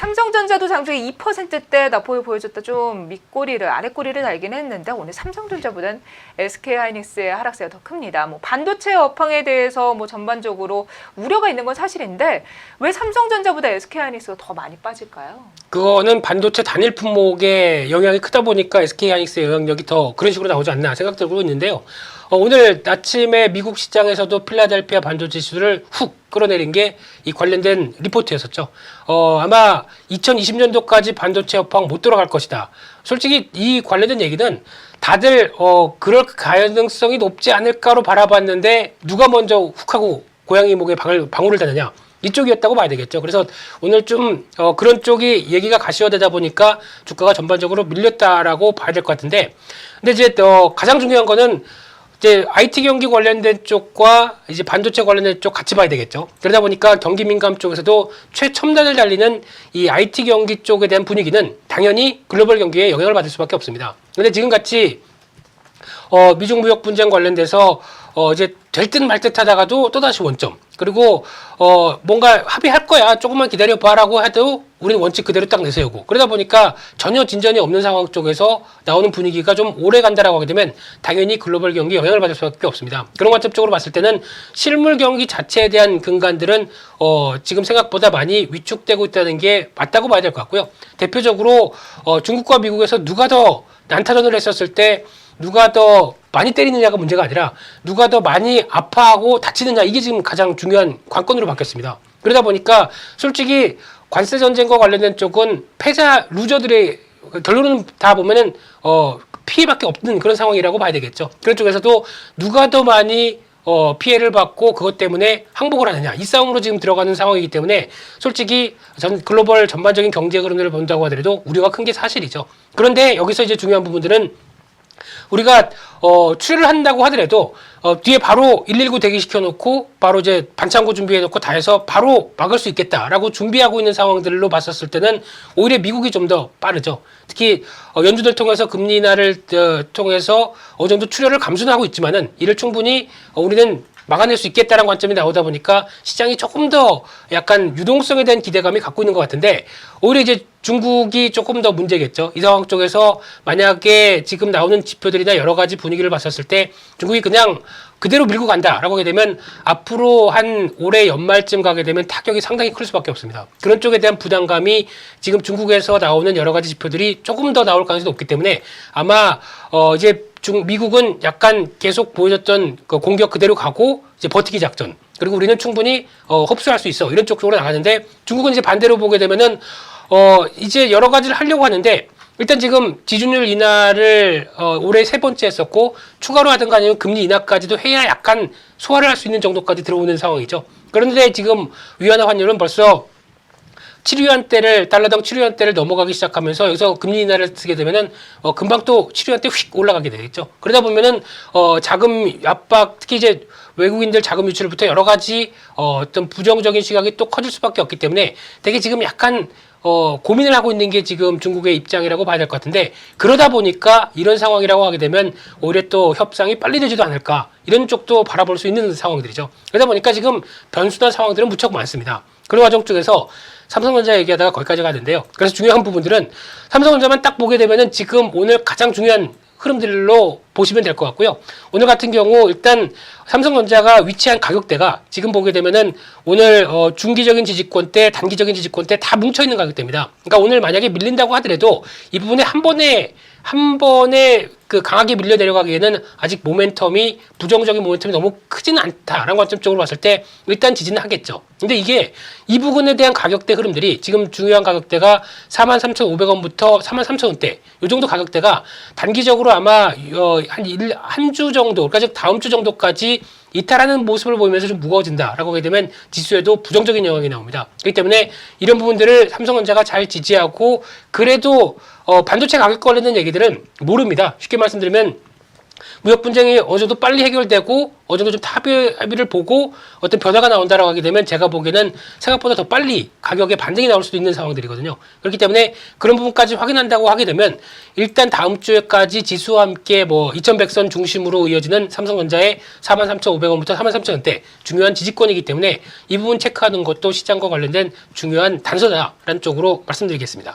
삼성전자도 장중에 2%대 나포를 보여줬다 좀 밑꼬리를 아랫꼬리를 달기는 했는데 오늘 삼성전자보다는 SK하이닉스의 하락세가 더 큽니다. 뭐 반도체 업황에 대해서 뭐 전반적으로 우려가 있는 건 사실인데 왜 삼성전자보다 SK하이닉스가 더 많이 빠질까요? 그거는 반도체 단일 품목의 영향이 크다 보니까 SK하이닉스의 영향력이 더 그런 식으로 나오지 않나 생각들고 있는데요. 오늘 아침에 미국 시장에서도 필라델피아 반도체 지수를 훅 끌어내린 게 이 관련된 리포트였었죠. 아마 2020년도까지 반도체 업황 못 돌아갈 것이다. 솔직히 이 관련된 얘기는 다들 그럴 가능성이 높지 않을까로 바라봤는데 누가 먼저 훅 하고 고양이 목에 방울을 다느냐. 이쪽이었다고 봐야 되겠죠. 그래서 오늘 좀 그런 쪽이 얘기가 가시화되다 보니까 주가가 전반적으로 밀렸다라고 봐야 될 것 같은데, 근데 이제 가장 중요한 거는 이제 IT 경기 관련된 쪽과 이제 반도체 관련된 쪽 같이 봐야 되겠죠. 그러다 보니까 경기 민감 쪽에서도 최첨단을 달리는 이 IT 경기 쪽에 대한 분위기는 당연히 글로벌 경기에 영향을 받을 수밖에 없습니다. 근데 지금 같이 미중 무역 분쟁 관련돼서 이제 될 듯 말 듯 하다가도 또다시 원점. 그리고 뭔가 합의할 거야. 조금만 기다려봐라고 해도 우리는 원칙 그대로 딱 내세우고. 그러다 보니까 전혀 진전이 없는 상황 쪽에서 나오는 분위기가 좀 오래 간다라고 하게 되면 당연히 글로벌 경기에 영향을 받을 수밖에 없습니다. 그런 관점적으로 봤을 때는 실물 경기 자체에 대한 근간들은 지금 생각보다 많이 위축되고 있다는 게 맞다고 봐야 될 것 같고요. 대표적으로 중국과 미국에서 누가 더 난타전을 했었을 때 누가 더 많이 때리느냐가 문제가 아니라 누가 더 많이 아파하고 다치느냐, 이게 지금 가장 중요한 관건으로 바뀌었습니다. 그러다 보니까 솔직히 관세 전쟁과 관련된 쪽은 패자 루저들의 결론은 다 보면은 피해밖에 없는 그런 상황이라고 봐야 되겠죠. 그런 쪽에서도 누가 더 많이 피해를 받고 그것 때문에 항복을 하느냐, 이 싸움으로 지금 들어가는 상황이기 때문에 솔직히 전 글로벌 전반적인 경제 흐름들을 본다고 하더라도 우려가 큰 게 사실이죠. 그런데 여기서 이제 중요한 부분들은 우리가 출혈을 한다고 하더라도 뒤에 바로 119 대기시켜 놓고 바로 이제 반창고 준비해 놓고 다 해서 바로 막을 수 있겠다라고 준비하고 있는 상황들로 봤었을 때는 오히려 미국이 좀 더 빠르죠. 특히 연준을 통해서 금리 인하를 통해서 어느 정도 출혈을 감수는 하고 있지만은 이를 충분히 우리는 막아낼 수 있겠다는 관점이 나오다 보니까 시장이 조금 더 약간 유동성에 대한 기대감이 갖고 있는 것 같은데, 오히려 이제 중국이 조금 더 문제겠죠. 이 상황 쪽에서 만약에 지금 나오는 지표들이나 여러 가지 분위기를 봤었을 때 중국이 그냥 그대로 밀고 간다라고 하게 되면 앞으로 한 올해 연말쯤 가게 되면 타격이 상당히 클 수밖에 없습니다. 그런 쪽에 대한 부담감이 지금 중국에서 나오는 여러 가지 지표들이 조금 더 나올 가능성이 높기 때문에 아마 이제 미국은 약간 계속 보여줬던 그 공격 그대로 가고 이제 버티기 작전, 그리고 우리는 충분히 흡수할 수 있어, 이런 쪽으로 나가는데, 중국은 이제 반대로 보게 되면은 이제 여러 가지를 하려고 하는데, 일단 지금 지준율 인하를 올해 3번째 했었고 추가로 하든가 아니면 금리 인하까지도 해야 약간 소화를 할 수 있는 정도까지 들어오는 상황이죠. 그런데 지금 위안화 환율은 벌써 7위안대를 달러당 7위안대를 넘어가기 시작하면서 여기서 금리 인하를 쓰게 되면은 금방 또 7위안대 휙 올라가게 되겠죠. 그러다 보면은 자금 압박, 특히 이제 외국인들 자금 유출부터 여러 가지 어떤 부정적인 시각이 또 커질 수밖에 없기 때문에 되게 지금 약간 고민을 하고 있는 게 지금 중국의 입장이라고 봐야 될 것 같은데, 그러다 보니까 이런 상황이라고 하게 되면 오히려 또 협상이 빨리 되지도 않을까, 이런 쪽도 바라볼 수 있는 상황들이죠. 그러다 보니까 지금 변수나 상황들은 무척 많습니다. 그런 과정 쪽에서 삼성전자 얘기하다가 거기까지 가는데요. 그래서 중요한 부분들은 삼성전자만 딱 보게 되면은 지금 오늘 가장 중요한 흐름들로 보시면 될 것 같고요. 오늘 같은 경우 일단 삼성전자가 위치한 가격대가 지금 보게 되면은 오늘 중기적인 지지권대, 단기적인 지지권대 다 뭉쳐있는 가격대입니다. 그러니까 오늘 만약에 밀린다고 하더라도 이 부분에 한 번에 그 강하게 밀려 내려가기에는 아직 모멘텀이, 부정적인 모멘텀이 너무 크지는 않다라는 관점적으로 봤을 때 일단 지지는 하겠죠. 근데 이게 이 부분에 대한 가격대 흐름들이 지금 중요한 가격대가 43,500원부터 43,000원대, 이 정도 가격대가 단기적으로 아마 한 주 정도, 그러니까 다음 주 정도까지 이탈하는 모습을 보이면서 좀 무거워진다라고 하게 되면 지수에도 부정적인 영향이 나옵니다. 그렇기 때문에 이런 부분들을 삼성전자가 잘 지지하고, 그래도 반도체 가격 관련된 얘기들은 모릅니다. 쉽게 말씀드리면 무역 분쟁이 어느 정도 빨리 해결되고 어느 정도 좀 합의를 보고 어떤 변화가 나온다라고 하게 되면 제가 보기에는 생각보다 더 빨리 가격에 반등이 나올 수도 있는 상황들이거든요. 그렇기 때문에 그런 부분까지 확인한다고 하게 되면 일단 다음 주에까지 지수와 함께 뭐 2100선 중심으로 이어지는 삼성전자의 43,500원부터 43,000원대 중요한 지지권이기 때문에 이 부분 체크하는 것도 시장과 관련된 중요한 단서다라는 쪽으로 말씀드리겠습니다.